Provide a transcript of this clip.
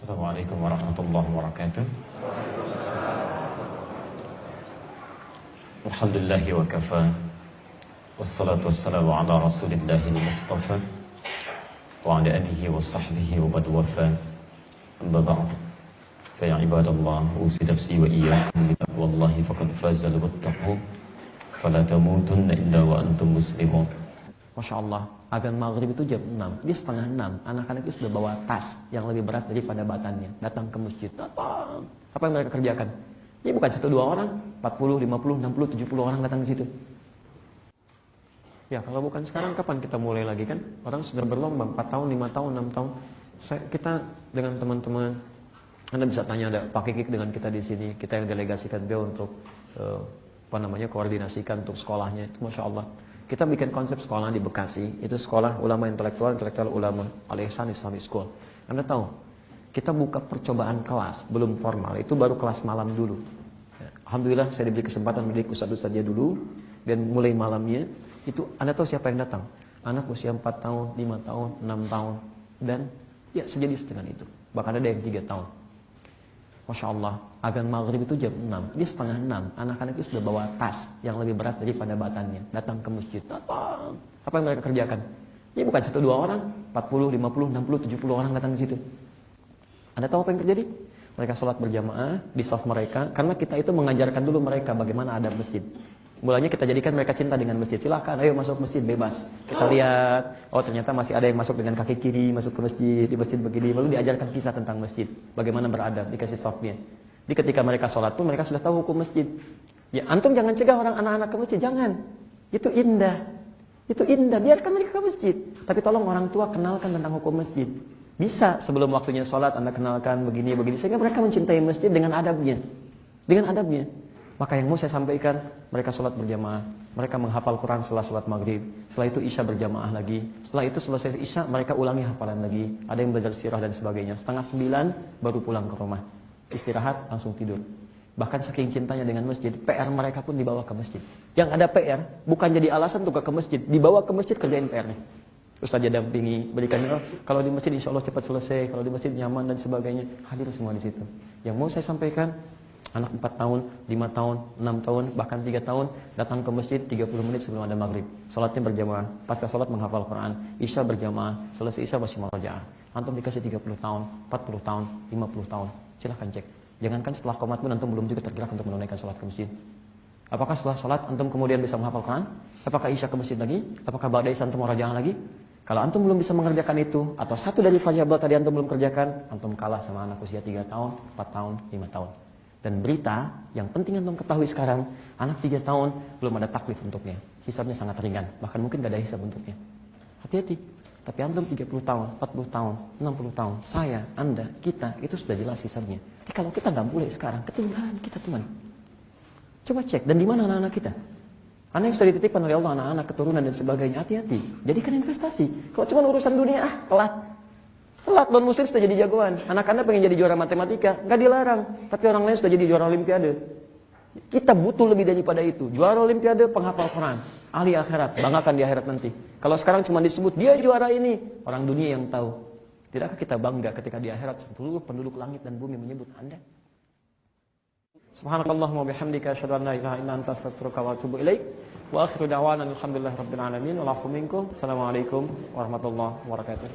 Assalamualaikum warahmatullahi wabarakatuh. Alhamdulillahi wa kafa. Wassalatu wassalamu ala rasulillahi al-mustafa wa ala alihi wa sahbihi wa badu wafa. Amma ba'd. Fa ya ibadallah, usi nafsi wa iyyakum bi taqwallahi faqad faza al-muttaqun. Fala tamutunna illa wa antum muslimun. Masya Allah, azan maghrib itu jam 6, dia setengah 6, anak-anak itu sudah bawa tas yang lebih berat daripada badannya, datang ke masjid, datang. Apa yang mereka kerjakan? Ini bukan 1-2 orang, 40, 50, 60, 70 orang datang ke situ. Ya kalau bukan sekarang, kapan kita mulai lagi kan? Orang sudah berlomba 4 tahun, 5 tahun, 6 tahun. Kita dengan teman-teman, Anda bisa tanya ada Pak Kikik dengan kita di sini, kita yang delegasikan dia untuk koordinasikan untuk sekolahnya, itu Masya Allah. Kita bikin konsep sekolah di Bekasi, itu sekolah ulama intelektual ulama, Al-Ihsan Islamic School. Anda tahu, kita buka percobaan kelas, belum formal, itu baru kelas malam dulu. Alhamdulillah saya diberi kesempatan mendidik ustadz saja dulu, dan mulai malamnya, itu Anda tahu siapa yang datang? Anak usia 4 tahun, 5 tahun, 6 tahun, dan ya sejenis dengan itu. Bahkan ada yang 3 tahun. Masya Allah, azan maghrib itu jam 6, dia setengah 6, anak-anak itu sudah bawa tas yang lebih berat daripada badannya, datang ke masjid, datang. Apa yang mereka kerjakan? Ini bukan 1-2 orang, 40, 50, 60, 70 orang datang ke situ. Anda tahu apa yang terjadi? Mereka sholat berjamaah di saf mereka, karena kita itu mengajarkan dulu mereka bagaimana adab masjid. Mulanya kita jadikan mereka cinta dengan masjid. Silakan, ayo masuk masjid bebas. Kita lihat, oh ternyata masih ada yang masuk dengan kaki kiri, masuk ke masjid, di masjid begini. Lalu diajarkan kisah tentang masjid, bagaimana beradab, dikasih safnya. Jadi ketika mereka sholat pun mereka sudah tahu hukum masjid. Ya antum jangan cegah orang anak-anak ke masjid, jangan. Itu indah. Itu indah, biarkan mereka ke masjid. Tapi tolong orang tua kenalkan tentang hukum masjid. Bisa sebelum waktunya sholat Anda kenalkan begini-begini, sehingga mereka mencintai masjid dengan adabnya. Dengan adabnya. Maka yang mau saya sampaikan, mereka sholat berjamaah, mereka menghafal Quran setelah sholat maghrib, setelah itu isya berjamaah lagi, setelah itu selesai isya mereka ulangi hafalan lagi, ada yang belajar sirah dan sebagainya. 8:30 baru pulang ke rumah, istirahat langsung tidur. Bahkan saking cintanya dengan masjid, PR mereka pun dibawa ke masjid. Yang ada PR bukan jadi alasan untuk ke masjid, dibawa ke masjid kerjain PR-nya. Ustaz dampingi, berikan kalau di masjid insya Allah cepat selesai, kalau di masjid nyaman dan sebagainya, hadir semua di situ. Yang mau saya sampaikan, anak 4 tahun, 5 tahun, 6 tahun, bahkan 3 tahun datang ke masjid 30 menit sebelum ada maghrib. Salatnya berjamaah, pasca salat menghafal Quran, isya berjamaah, selesai isya masih murajaah. Antum dikasih 30 tahun, 40 tahun, 50 tahun, silahkan cek. Jangankan setelah qomat pun antum belum juga tergerak untuk menunaikan salat ke masjid. Apakah setelah salat antum kemudian bisa menghafal Quran? Apakah isya ke masjid lagi? Apakah ba'da isya antum murajaah lagi? Kalau antum belum bisa mengerjakan itu, atau satu dari variabel tadi antum belum kerjakan, antum kalah sama anak usia 3 tahun, 4 tahun, 5 tahun. Dan berita yang penting antum ketahui sekarang, anak 3 tahun belum ada taklif untuknya. Hisabnya sangat ringan, bahkan mungkin gak ada hisab untuknya. Hati-hati. Tapi antum 30 tahun, 40 tahun, 60 tahun, saya, Anda, kita, itu sudah jelas hisabnya. Jadi kalau kita gak boleh sekarang, ketinggalan kita teman. Coba cek, dan di mana anak-anak kita? Anak yang sudah dititipkan oleh Allah, anak-anak keturunan dan sebagainya, hati-hati. Jadikan investasi. Kalau cuma urusan dunia, telat. Telat, non muslim sudah jadi jagoan. Anak anda pengen jadi juara matematika, nggak dilarang. Tapi orang lain sudah jadi juara olimpiade. Kita butuh lebih daripada itu. Juara olimpiade, penghafal Quran, ahli akhirat, banggakan di akhirat nanti. Kalau sekarang cuma disebut dia juara ini, orang dunia yang tahu. Tidakkah kita bangga ketika di akhirat seluruh penduduk langit dan bumi menyebut anda? Subhanakallahumma bihamdika asyhadu an la ilaha illa anta astaghfiruka wa atubu ilaik. Wa akhiru da'wana alhamdulillahi rabbil alamin. Wa lafu minkum. Assalamualaikum warahmatullahi wabarakatuh.